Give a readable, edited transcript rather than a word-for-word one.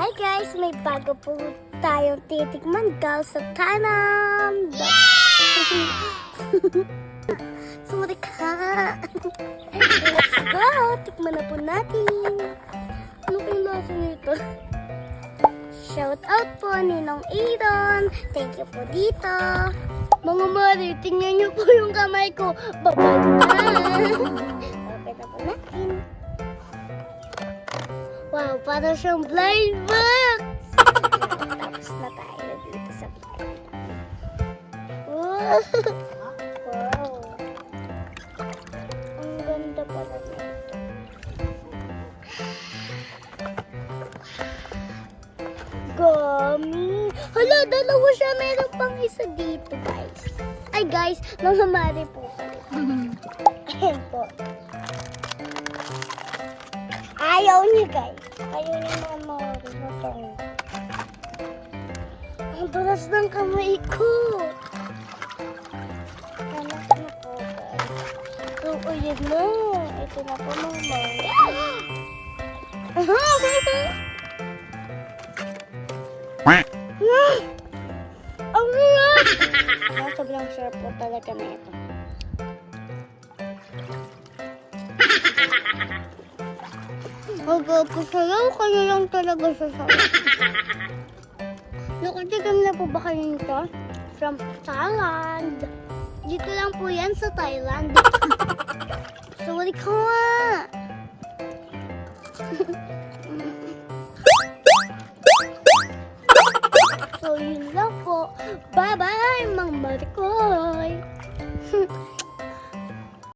Hi guys! May bago po tayong titikman daw sa Thailand! Sorry ka! Let's go! Tikman na po natin! Ano kung lasa nito? Shout out po Ninong Aaron! Thank you po dito! Mga mari, tingnan niyo po yung kamay ko! Babag na! Okay na po natin! Wow, parang siyang blind box! Tapos na tayo dito sa blind box. Wow! Wow! Ang ganda pala nito. Gummy! Hala, dalawa siya. Meron pang isa dito, guys. Ay, guys, mamamari po pala. Ayan po. Ayaw niya, guys. Ayaw niya mamari. Ang dulas ng kamay ko. Anak na po, guys. So, ayan na. Ito na po, mamari. Ang sarap! Sobrang sarap po talaga na ito. Huwag ko sayaw, kaya lang talaga sa sayaw. Nakatikim na po ba kayo nito? From Thailand. Dito lang po yan sa Thailand. Sorry ka!